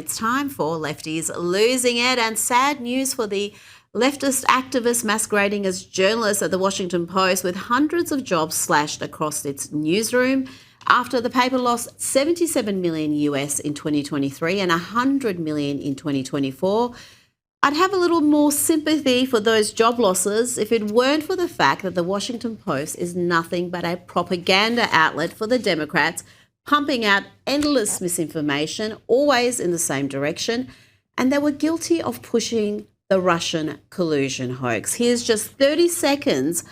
It's time for Lefties Losing It, and sad news for the leftist activists masquerading as journalists at the Washington Post, with hundreds of jobs slashed across its newsroom after the paper lost $77 million US in 2023 and $100 million in 2024. I'd have a little more sympathy for those job losses if it weren't for the fact that the Washington Post is nothing but a propaganda outlet for the Democrats, pumping out endless misinformation, always in the same direction, and they were guilty of pushing the Russian collusion hoax. Here's just 30 seconds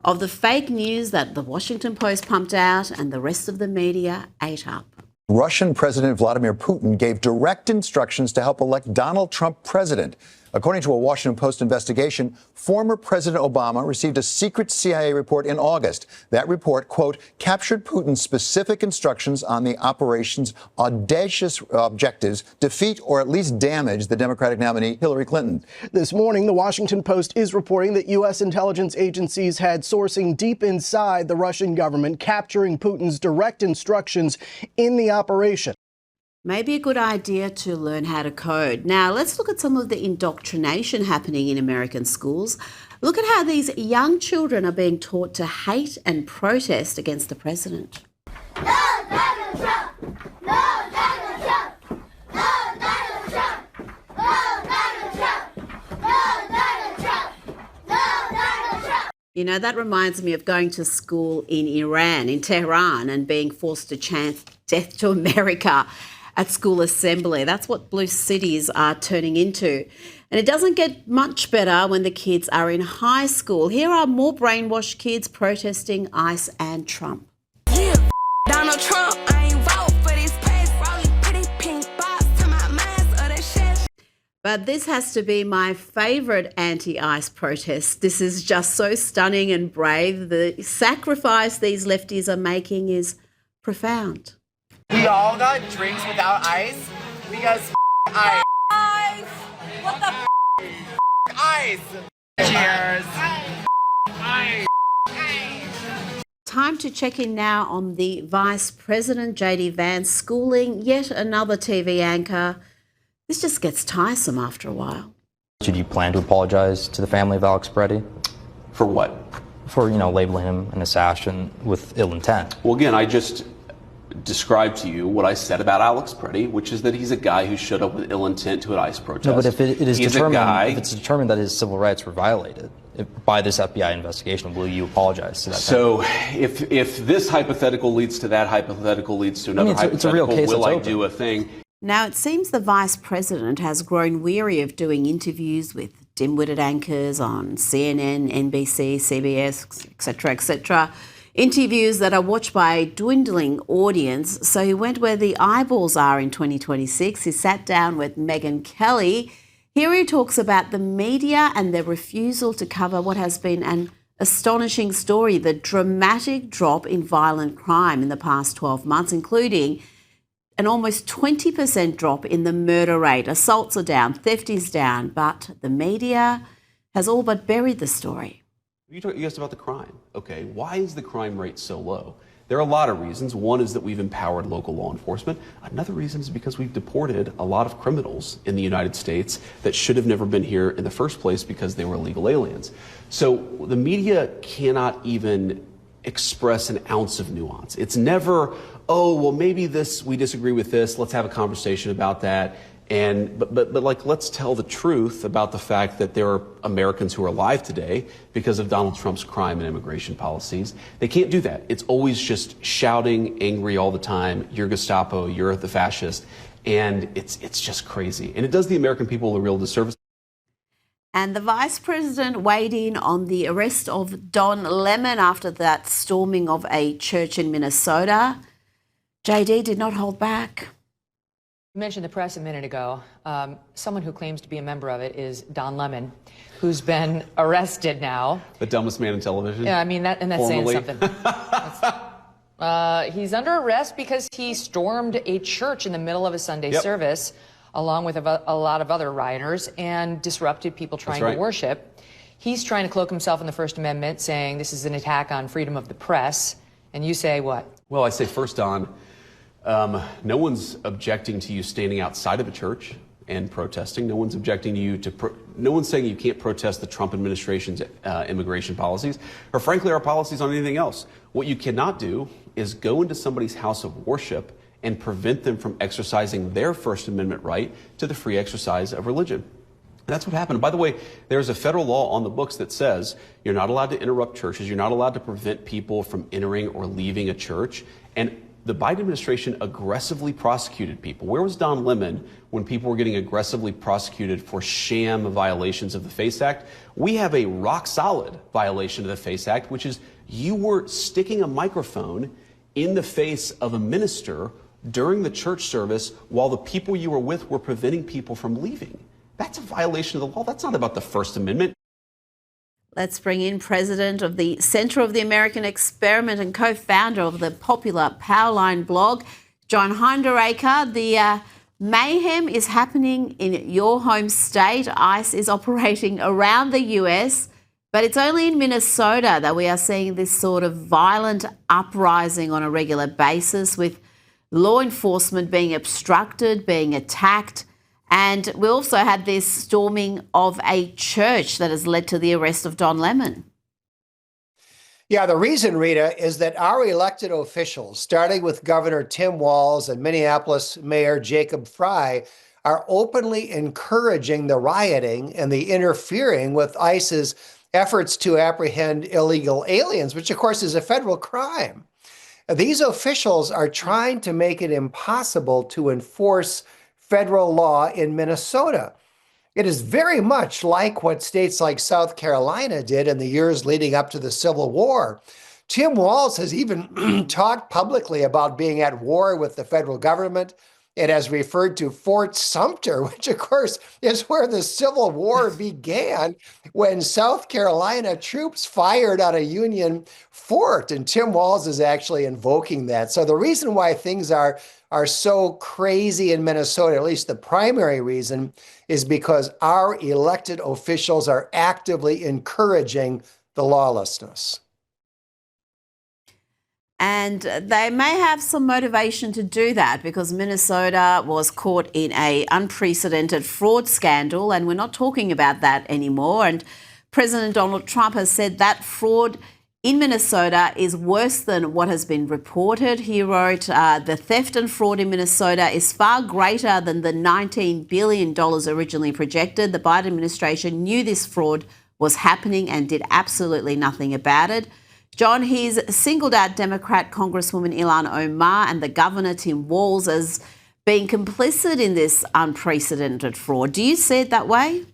of the fake news that the Washington Post pumped out and the rest of the media ate up. Russian President Vladimir Putin gave direct instructions to help elect Donald Trump president. According to a Washington Post investigation, former President Obama received a secret CIA report in August. That report, quote, captured Putin's specific instructions on the operation's audacious objectives, defeat or at least damage the Democratic nominee Hillary Clinton. This morning, the Washington Post is reporting that U.S. intelligence agencies had sourcing deep inside the Russian government, capturing Putin's direct instructions in the operation. Maybe a good idea to learn how to code. Now, let's look at some of the indoctrination happening in American schools. Look at how these young children are being taught to hate and protest against the president. No Donald Trump! No Donald Trump! No Donald Trump! No Donald Trump! No Donald Trump! No Donald Trump! You know, that reminds me of going to school in Iran, in Tehran, and being forced to chant "Death to America" at school assembly. That's what blue cities are turning into. And it doesn't get much better when the kids are in high school. Here are more brainwashed kids protesting ICE and Trump. Yeah, Donald Trump, I ain't vote for this page, rolling pretty pink box to my minds of that shit. But this has to be my favourite anti-ICE protest. This is just so stunning and brave. The sacrifice these lefties are making is profound. We all got drinks without ice because ice. Ice! What the Ice! Cheers! Ice! Time to check in now on the Vice President, J.D. Vance, schooling yet another TV anchor. This just gets tiresome after a while. Did you plan to apologize to the family of Alex Preddy? For what? For, labeling him an assassin with ill intent. Well, again, I just described to you what I said about Alex Preddy, which is that he's a guy who showed up with ill intent to an ICE protest. No, but if it's he's determined that his civil rights were violated by this FBI investigation, will you apologize to that? So if this hypothetical leads to that hypothetical leads to another hypothetical, it's a real case. Will I do a thing? Now, it seems the Vice President has grown weary of doing interviews with dim-witted anchors on CNN, NBC, CBS, etc., etc., interviews that are watched by a dwindling audience. So he went where the eyeballs are in 2026. He sat down with Megyn Kelly. Here he talks about the media and their refusal to cover what has been an astonishing story, the dramatic drop in violent crime in the past 12 months, including an almost 20% drop in the murder rate. Assaults are down, theft is down, but the media has all but buried the story. You asked about the crime. Okay, why is the crime rate so low? There are a lot of reasons. One is that we've empowered local law enforcement. Another reason is because we've deported a lot of criminals in the United States that should have never been here in the first place because they were illegal aliens. So the media cannot even express an ounce of nuance. It's never, oh, well, maybe we disagree with this. Let's have a conversation about that. But let's tell the truth about the fact that there are Americans who are alive today because of Donald Trump's crime and immigration policies. They can't do that. It's always just shouting, angry all the time. You're Gestapo, you're the fascist. And it's just crazy. And it does the American people a real disservice. And the Vice President weighed in on the arrest of Don Lemon after that storming of a church in Minnesota. JD did not hold back. You mentioned the press a minute ago. Someone who claims to be a member of it is Don Lemon, who's been arrested now. The dumbest man in television. Yeah, I mean, that's formally saying something. He's under arrest because he stormed a church in the middle of a Sunday service, along with a lot of other rioters, and disrupted people trying to worship. He's trying to cloak himself in the First Amendment, saying this is an attack on freedom of the press. And you say what? Well, I say first, Don, No one's objecting to you standing outside of a church and protesting. No one's objecting to you no one's saying you can't protest the Trump administration's immigration policies, or frankly, our policies on anything else. What you cannot do is go into somebody's house of worship and prevent them from exercising their First Amendment right to the free exercise of religion. And that's what happened. By the way, there's a federal law on the books that says you're not allowed to interrupt churches. You're not allowed to prevent people from entering or leaving a church. And the Biden administration aggressively prosecuted people. Where was Don Lemon when people were getting aggressively prosecuted for sham violations of the FACE Act? We have a rock solid violation of the FACE Act, which is you were sticking a microphone in the face of a minister during the church service while the people you were with were preventing people from leaving. That's a violation of the law. That's not about the First Amendment. Let's bring in president of the Center of the American Experiment and co-founder of the popular Powerline blog, John Hinderaker. The mayhem is happening in your home state. ICE is operating around the US, but it's only in Minnesota that we are seeing this sort of violent uprising on a regular basis, with law enforcement being obstructed, being attacked. And we also had this storming of a church that has led to the arrest of Don Lemon. Yeah, the reason, Rita, is that our elected officials, starting with Governor Tim Walz and Minneapolis Mayor Jacob Frey, are openly encouraging the rioting and the interfering with ICE's efforts to apprehend illegal aliens, which, of course, is a federal crime. These officials are trying to make it impossible to enforce federal law in Minnesota. It is very much like what states like South Carolina did in the years leading up to the Civil War. Tim Walz has even talked publicly about being at war with the federal government. It has referred to Fort Sumter, which, of course, is where the Civil War began, when South Carolina troops fired on a Union fort. And Tim Walz is actually invoking that. So the reason why things are so crazy in Minnesota, at least the primary reason, is because our elected officials are actively encouraging the lawlessness. And they may have some motivation to do that because Minnesota was caught in an unprecedented fraud scandal, and we're not talking about that anymore. And President Donald Trump has said that fraud in Minnesota is worse than what has been reported. He wrote, the theft and fraud in Minnesota is far greater than the $19 billion originally projected. The Biden administration knew this fraud was happening and did absolutely nothing about it. John, he's singled out Democrat Congresswoman Ilhan Omar and the governor, Tim Walz, as being complicit in this unprecedented fraud. Do you see it that way?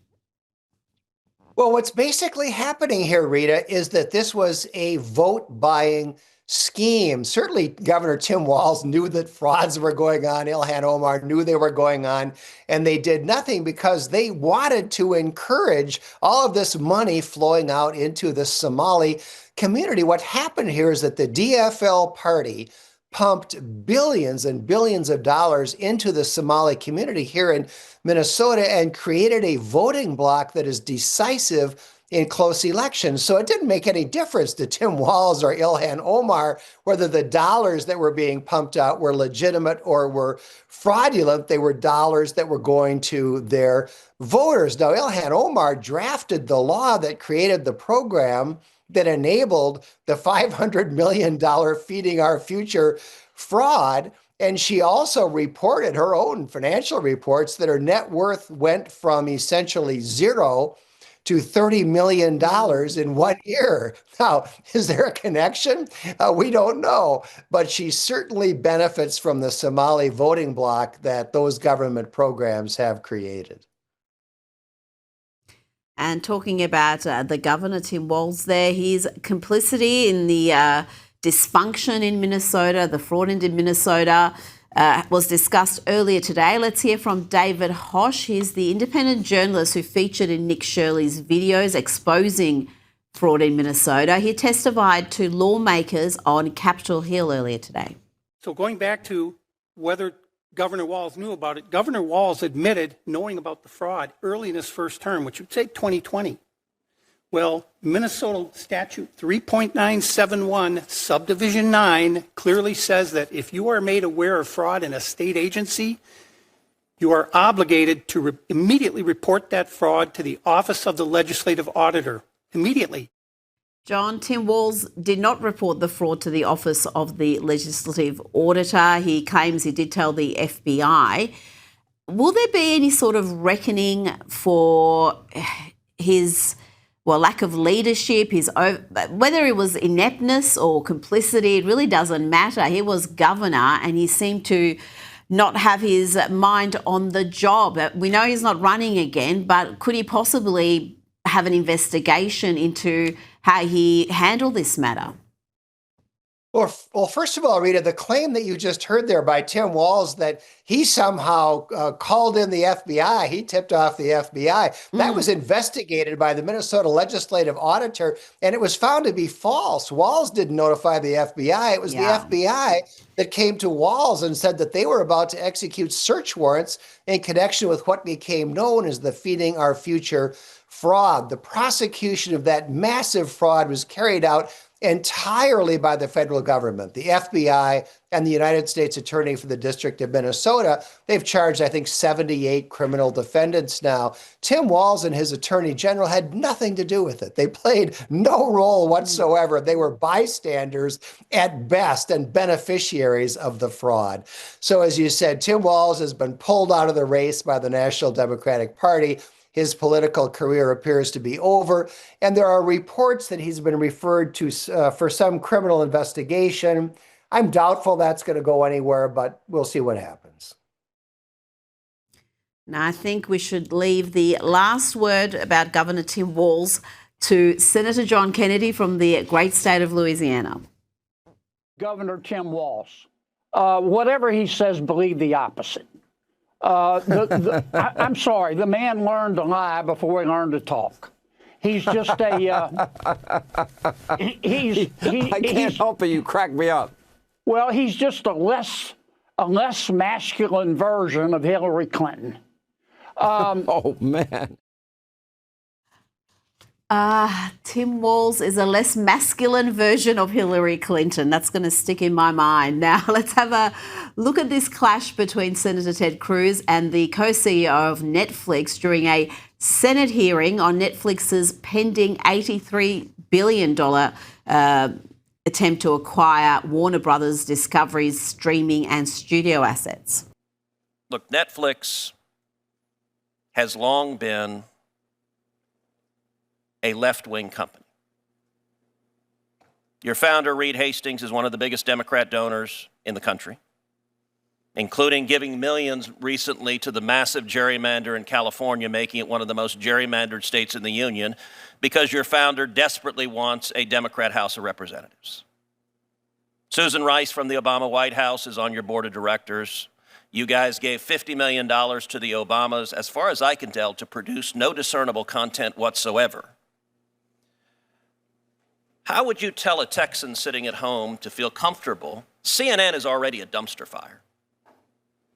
Well, what's basically happening here, Rita, is that this was a vote-buying scheme. Certainly, Governor Tim Walz knew that frauds were going on. Ilhan Omar knew they were going on, and they did nothing because they wanted to encourage all of this money flowing out into the Somali community. What happened here is that the DFL party pumped billions and billions of dollars into the Somali community here in Minnesota and created a voting bloc that is decisive in close elections. So it didn't make any difference to Tim Walz or Ilhan Omar whether the dollars that were being pumped out were legitimate or were fraudulent. They were dollars that were going to their voters. Now, Ilhan Omar drafted the law that created the program that enabled the $500 million Feeding Our Future fraud. And she also reported her own financial reports that her net worth went from essentially zero to $30 million in 1 year. Now, is there a connection? We don't know, but she certainly benefits from the Somali voting bloc that those government programs have created. And talking about the governor, Tim Walz there, his complicity in the dysfunction in Minnesota, the fraud in Minnesota, was discussed earlier today. Let's hear from David Hosh. He's the independent journalist who featured in Nick Shirley's videos exposing fraud in Minnesota. He testified to lawmakers on Capitol Hill earlier today. So going back to whether Governor Walz knew about it, Governor Walz admitted knowing about the fraud early in his first term, which would say 2020, Well, Minnesota statute 3.971 subdivision 9 clearly says that if you are made aware of fraud in a state agency, you are obligated to immediately report that fraud to the Office of the Legislative Auditor. Immediately. John, Tim Walz did not report the fraud to the Office of the Legislative Auditor. He claims he did tell the FBI. Will there be any sort of reckoning for his lack of leadership, whether it was ineptness or complicity? It really doesn't matter. He was governor and he seemed to not have his mind on the job. We know he's not running again, but could he possibly have an investigation into how he handled this matter? Well, first of all, Rita, the claim that you just heard there by Tim Walz that he somehow called in the FBI, he tipped off the FBI, that was investigated by the Minnesota Legislative Auditor, and it was found to be false. Walz didn't notify the FBI. It was the FBI that came to Walz and said that they were about to execute search warrants in connection with what became known as the Feeding Our Future fraud. The prosecution of that massive fraud was carried out entirely by the federal government, the FBI and the United States Attorney for the District of Minnesota. They've charged, I think, 78 criminal defendants now. Tim Walz and his Attorney General had nothing to do with it. They played no role whatsoever. They were bystanders at best and beneficiaries of the fraud. So as you said, Tim Walz has been pulled out of the race by the National Democratic Party. His political career appears to be over, and there are reports that he's been referred to for some criminal investigation. I'm doubtful that's going to go anywhere, but we'll see what happens. Now, I think we should leave the last word about Governor Tim Walz to Senator John Kennedy from the great state of Louisiana. Governor Tim Walz, whatever he says, believe the opposite. I'm sorry, the man learned to lie before he learned to talk. He's just a, I can't help it, you crack me up. Well, he's just a less masculine version of Hillary Clinton. Oh, man. Tim Walz is a less masculine version of Hillary Clinton. That's going to stick in my mind. Now, let's have a look at this clash between Senator Ted Cruz and the co-CEO of Netflix during a Senate hearing on Netflix's pending $83 billion attempt to acquire Warner Brothers Discovery's streaming and studio assets. Look, Netflix has long been a left-wing company. Your founder, Reed Hastings, is one of the biggest Democrat donors in the country, including giving millions recently to the massive gerrymander in California, making it one of the most gerrymandered states in the union, because your founder desperately wants a Democrat House of Representatives. Susan Rice from the Obama White House is on your board of directors. You guys gave $50 million to the Obamas, as far as I can tell, to produce no discernible content whatsoever. How would you tell a Texan sitting at home to feel comfortable? CNN is already a dumpster fire.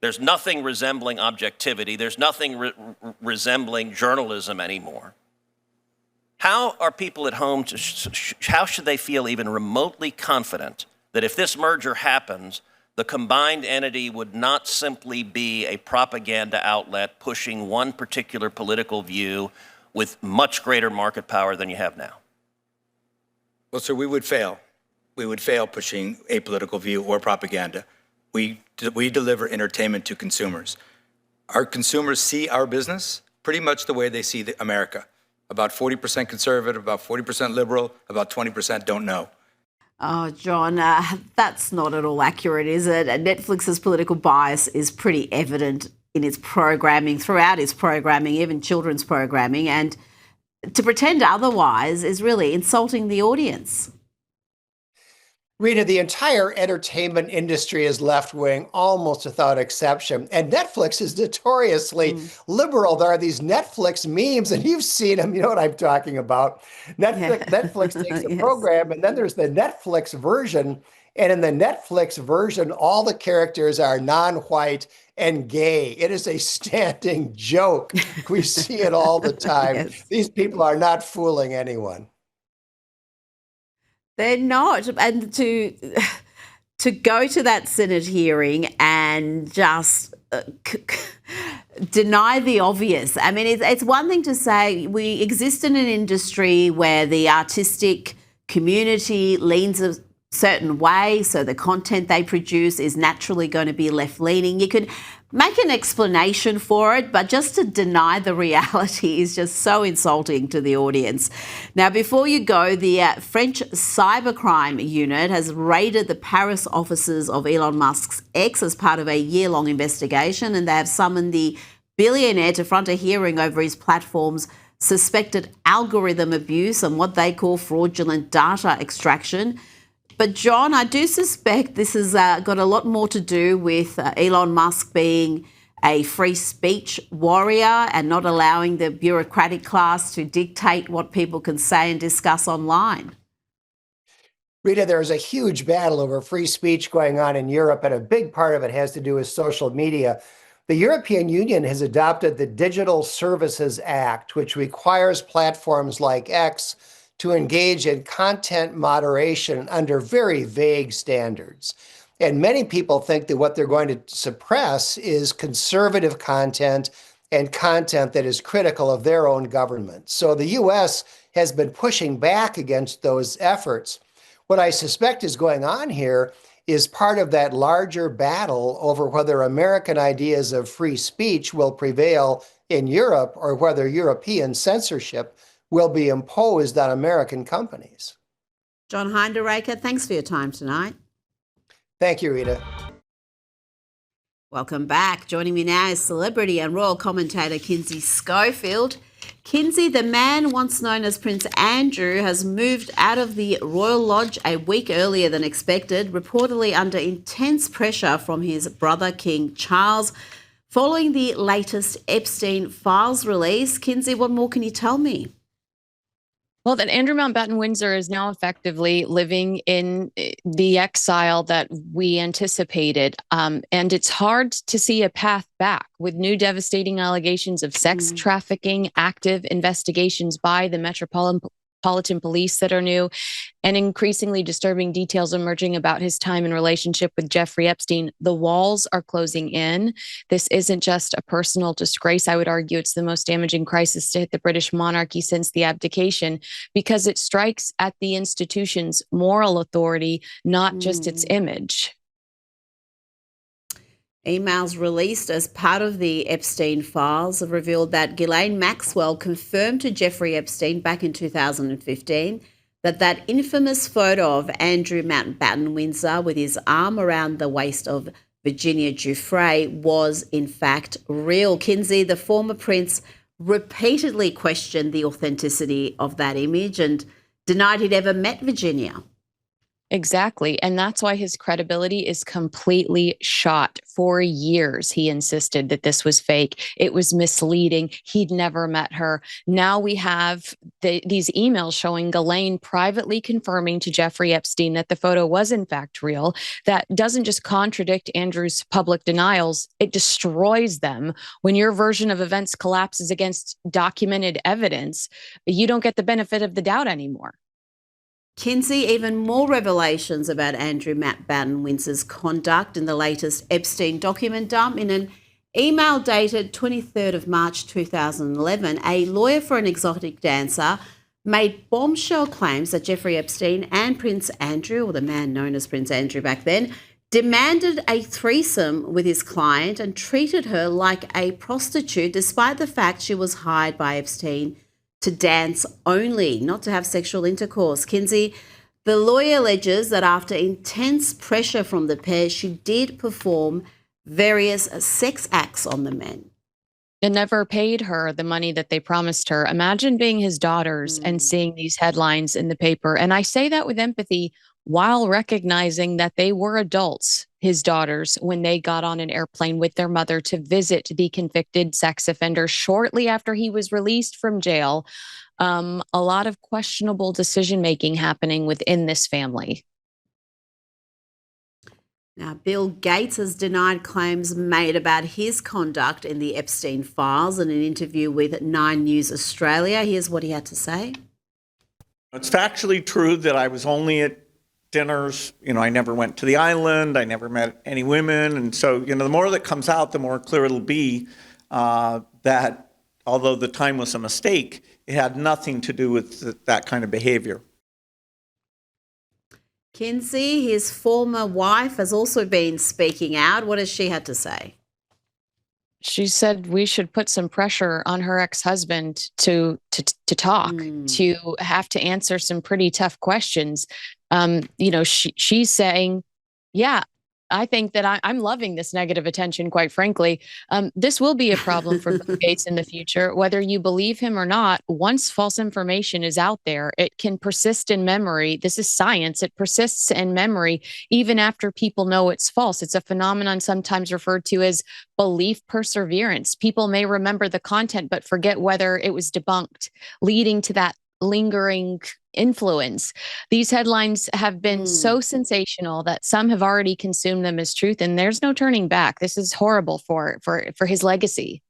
There's nothing resembling objectivity. There's nothing resembling journalism anymore. How are people at home, how should they feel even remotely confident that if this merger happens, the combined entity would not simply be a propaganda outlet pushing one particular political view with much greater market power than you have now? Well, sir, we would fail. We would fail pushing a political view or propaganda. We deliver entertainment to consumers. Our consumers see our business pretty much the way they see America. About 40% conservative, about 40% liberal, about 20% don't know. Oh, John, that's not at all accurate, is it? Netflix's political bias is pretty evident in its programming, throughout its programming, even children's programming, and to pretend otherwise is really insulting the audience. Rita, the entire entertainment industry is left-wing, almost without exception. And Netflix is notoriously liberal. There are these Netflix memes, and you've seen them. You know what I'm talking about. Netflix takes a program, and then there's the Netflix version. And in the Netflix version, all the characters are non-white and gay. It is a standing joke. We see it all the time. Yes. These people are not fooling anyone. They're not. And to go to that Senate hearing and just deny the obvious. I mean, it's one thing to say we exist in an industry where the artistic community leans a certain way, so the content they produce is naturally going to be left-leaning. You could make an explanation for it, but just to deny the reality is just so insulting to the audience. Now, before you go, the French cybercrime unit has raided the Paris offices of Elon Musk's ex as part of a year-long investigation, and they have summoned the billionaire to front a hearing over his platform's suspected algorithm abuse and what they call fraudulent data extraction. But, John, I do suspect this has got a lot more to do with Elon Musk being a free speech warrior and not allowing the bureaucratic class to dictate what people can say and discuss online. Rita, there's a huge battle over free speech going on in Europe, and a big part of it has to do with social media. The European Union has adopted the Digital Services Act, which requires platforms like X to engage in content moderation under very vague standards. And many people think that what they're going to suppress is conservative content and content that is critical of their own government. So the US has been pushing back against those efforts. What I suspect is going on here is part of that larger battle over whether American ideas of free speech will prevail in Europe or whether European censorship will be imposed on American companies. John Hinderaker, thanks for your time tonight. Thank you, Rita. Welcome back. Joining me now is celebrity and royal commentator Kinsey Schofield. Kinsey, the man once known as Prince Andrew, has moved out of the Royal Lodge a week earlier than expected, reportedly under intense pressure from his brother King Charles. Following the latest Epstein files release, Kinsey, what more can you tell me? Well, that Andrew Mountbatten-Windsor is now effectively living in the exile that we anticipated. And it's hard to see a path back with new devastating allegations of sex trafficking, active investigations by the Metropolitan Police that are new, and increasingly disturbing details emerging about his time and relationship with Jeffrey Epstein. The walls are closing in. This isn't just a personal disgrace. I would argue it's the most damaging crisis to hit the British monarchy since the abdication, because it strikes at the institution's moral authority, not just its image. Emails released as part of the Epstein files have revealed that Ghislaine Maxwell confirmed to Jeffrey Epstein back in 2015 that infamous photo of Andrew Mountbatten-Windsor with his arm around the waist of Virginia Giuffre was in fact real. Kinsey, the former prince, repeatedly questioned the authenticity of that image and denied he'd ever met Virginia. Exactly. And that's why his credibility is completely shot. For years, he insisted that this was fake. It was misleading. He'd never met her. Now we have these emails showing Ghislaine privately confirming to Jeffrey Epstein that the photo was in fact real. That doesn't just contradict Andrew's public denials, it destroys them. When your version of events collapses against documented evidence, you don't get the benefit of the doubt anymore. Kinsey, even more revelations about Andrew Mountbatten-Windsor's conduct in the latest Epstein document dump. In an email dated 23rd of March 2011, a lawyer for an exotic dancer made bombshell claims that Jeffrey Epstein and Prince Andrew, or the man known as Prince Andrew back then, demanded a threesome with his client and treated her like a prostitute, despite the fact she was hired by Epstein to dance only, not to have sexual intercourse. Kinsey, the lawyer alleges that after intense pressure from the pair, she did perform various sex acts on the men. And never paid her the money that they promised her. Imagine being his daughters and seeing these headlines in the paper. And I say that with empathy, while recognizing that they were adults, his daughters, when they got on an airplane with their mother to visit the convicted sex offender shortly after he was released from jail. A lot of questionable decision-making happening within this family. Now, Bill Gates has denied claims made about his conduct in the Epstein files in an interview with 9 News Australia. Here's what he had to say. It's factually true that I was only at dinners. I never went to the island. I never met any women. And so, the more that comes out, the more clear it'll be that although the time was a mistake, it had nothing to do with that kind of behavior. Kinsey, his former wife, has also been speaking out. What has she had to say? She said we should put some pressure on her ex-husband to talk, to have to answer some pretty tough questions. She's saying, yeah, I think that I'm loving this negative attention, quite frankly. This will be a problem for Bill Gates in the future, whether you believe him or not. Once false information is out there, it can persist in memory. This is science. It persists in memory even after people know it's false. It's a phenomenon sometimes referred to as belief perseverance. People may remember the content, but forget whether it was debunked, leading to that lingering influence. These headlines have been so sensational that some have already consumed them as truth, and there's no turning back. This is horrible for his legacy.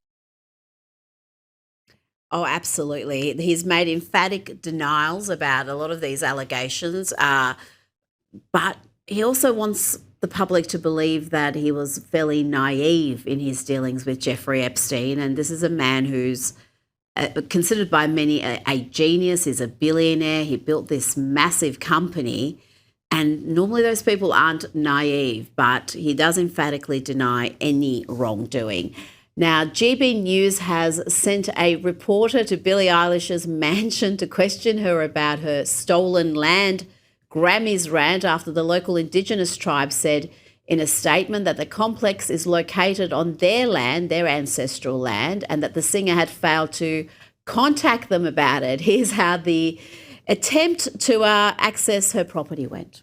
Oh, absolutely. He's made emphatic denials about a lot of these allegations, but he also wants the public to believe that he was fairly naive in his dealings with Jeffrey Epstein, and this is a man who's considered by many a genius. He's a billionaire. He built this massive company, and normally those people aren't naive, but he does emphatically deny any wrongdoing. Now, GB News has sent a reporter to Billie Eilish's mansion to question her about her stolen land Grammys rant after the local Indigenous tribe said in a statement that the complex is located on their land, their ancestral land, and that the singer had failed to contact them about it. Here's how the attempt to access her property went.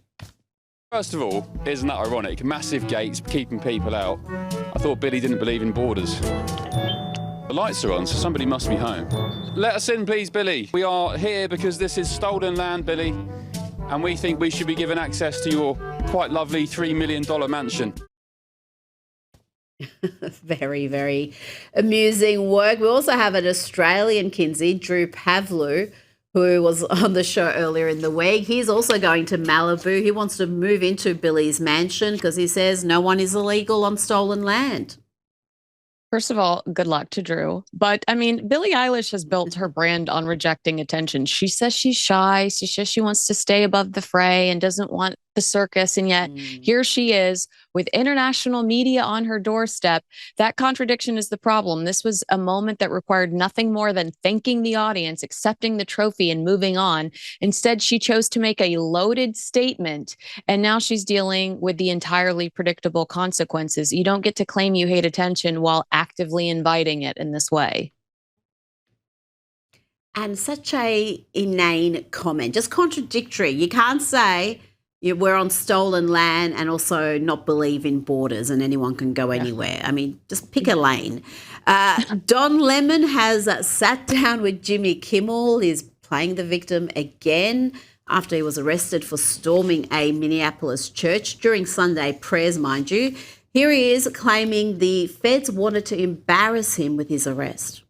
First of all, isn't that ironic? Massive gates keeping people out. I thought Billie didn't believe in borders. The lights are on, so somebody must be home. Let us in, please, Billie. We are here because this is stolen land, Billie, and we think we should be given access to your quite lovely $3 million mansion. Very, very amusing work. We also have an Australian, Kinsey, Drew Pavlou, who was on the show earlier in the week. He's also going to Malibu. He wants to move into Billie's mansion because he says no one is illegal on stolen land. First of all, good luck to Drew. But I mean, Billie Eilish has built her brand on rejecting attention. She says she's shy. She says she wants to stay above the fray and doesn't want the circus. And yet here she is with international media on her doorstep. That contradiction is the problem. This was a moment that required nothing more than thanking the audience, accepting the trophy, and moving on. Instead, she chose to make a loaded statement, and now she's dealing with the entirely predictable consequences. You don't get to claim you hate attention while actively inviting it in this way. And such a inane comment, just contradictory. You can't say we're on stolen land and also not believe in borders and anyone can go anywhere. I mean, just pick a lane. Don Lemon has sat down with Jimmy Kimmel. He's playing the victim again after he was arrested for storming a Minneapolis church during Sunday prayers, mind you. Here he is claiming the feds wanted to embarrass him with his arrest.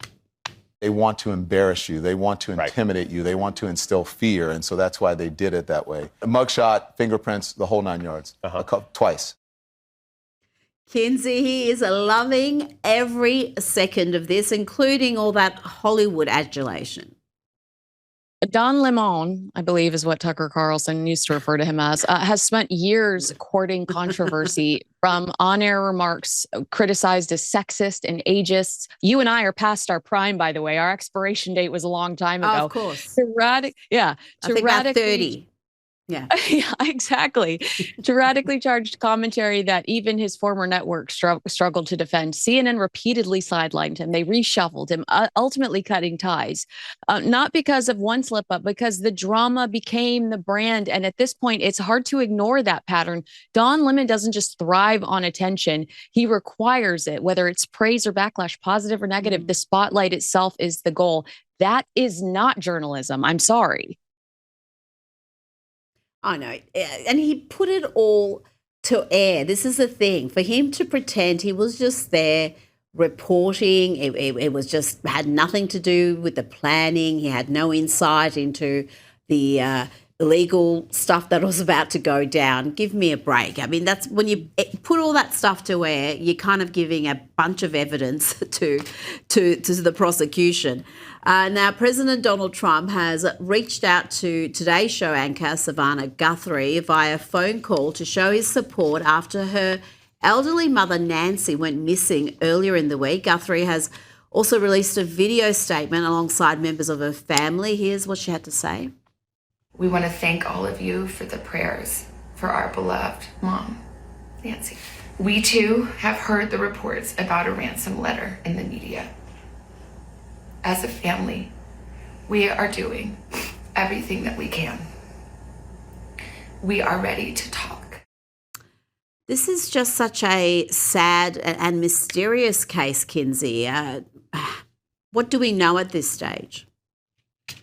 They want to embarrass you. They want to intimidate you. They want to instill fear. And so that's why they did it that way. A mugshot, fingerprints, the whole 9 yards. Twice. Kinsey, he is loving every second of this, including all that Hollywood adulation. Don Lemon, I believe is what Tucker Carlson used to refer to him as, has spent years courting controversy from on-air remarks criticized as sexist and ageist. You and I are past our prime, by the way. Our expiration date was a long time ago. Of course. I think about 30. Yeah. Yeah, exactly. To radically charged commentary that even his former network struggled to defend. CNN repeatedly sidelined him. They reshuffled him, ultimately cutting ties. Not because of one slip up, because the drama became the brand. And at this point, it's hard to ignore that pattern. Don Lemon doesn't just thrive on attention. He requires it, whether it's praise or backlash, positive or negative. The spotlight itself is the goal. That is not journalism. I'm sorry. I know. And he put it all to air. This is the thing. For him to pretend he was just there reporting, it was just had nothing to do with the planning. He had no insight into the illegal stuff that was about to go down. Give me a break. I mean, that's when you put all that stuff to air, you're kind of giving a bunch of evidence to the prosecution. Now, President Donald Trump has reached out to Today's Show anchor Savannah Guthrie via phone call to show his support after her elderly mother Nancy went missing earlier in the week. Guthrie has also released a video statement alongside members of her family. Here's what she had to say. We want to thank all of you for the prayers for our beloved mom, Nancy. We too have heard the reports about a ransom letter in the media. As a family, we are doing everything that we can. We are ready to talk. This is just such a sad and mysterious case, Kinsey. What do we know at this stage?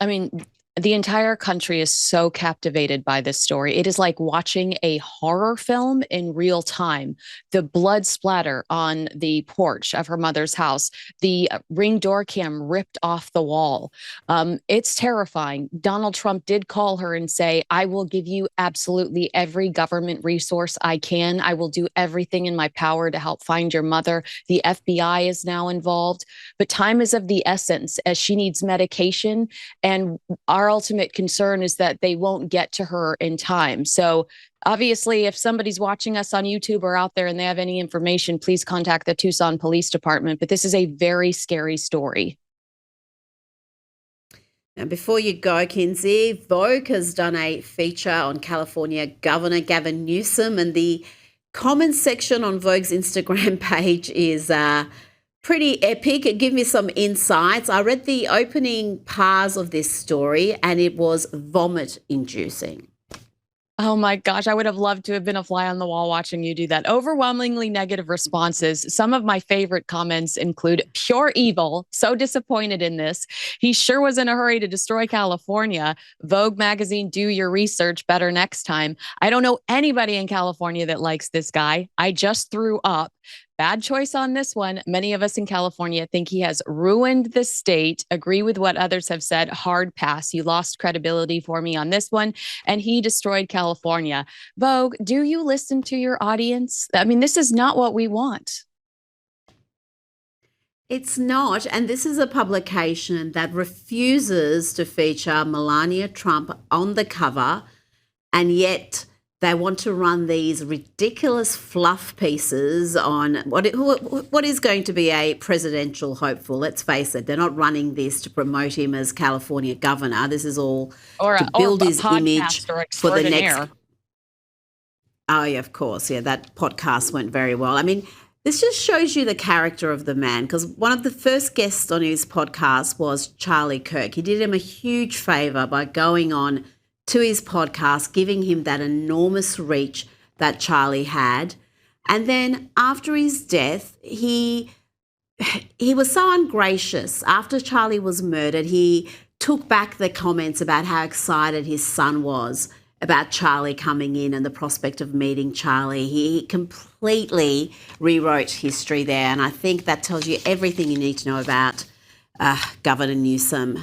I mean, the entire country is so captivated by this story. It is like watching a horror film in real time. The blood splatter on the porch of her mother's house, the Ring door cam ripped off the wall. It's terrifying. Donald Trump did call her and say, I will give you absolutely every government resource I can. I will do everything in my power to help find your mother. The FBI is now involved, but time is of the essence as she needs medication, and our ultimate concern is that they won't get to her in time. So obviously, if somebody's watching us on YouTube or out there and they have any information, please contact the Tucson Police Department. But this is a very scary story. And before you go, Kinsey, Vogue has done a feature on California Governor Gavin Newsom, and the comments section on Vogue's Instagram page is pretty epic. Give me some insights. I read the opening parts of this story and it was vomit-inducing. Oh my gosh, I would have loved to have been a fly on the wall watching you do that. Overwhelmingly negative responses. Some of my favorite comments include pure evil. So disappointed in this. He sure was in a hurry to destroy California. Vogue magazine, do your research better next time. I don't know anybody in California that likes this guy. I just threw up. Bad choice on this one. Many of us in California think he has ruined the state. Agree with what others have said. Hard pass. You lost credibility for me on this one. And he destroyed California. Vogue, do you listen to your audience? I mean, this is not what we want. It's not. And this is a publication that refuses to feature Melania Trump on the cover. And yet they want to run these ridiculous fluff pieces on what is going to be a presidential hopeful. Let's face it, they're not running this to promote him as California governor. This is all to build his image for the next. Oh, yeah, of course. Yeah, that podcast went very well. I mean, this just shows you the character of the man, because one of the first guests on his podcast was Charlie Kirk. He did him a huge favor by going on to his podcast, giving him that enormous reach that Charlie had. And then after his death, he was so ungracious. After Charlie was murdered, he took back the comments about how excited his son was about Charlie coming in and the prospect of meeting Charlie. He completely rewrote history there. And I think that tells you everything you need to know about Governor Newsom.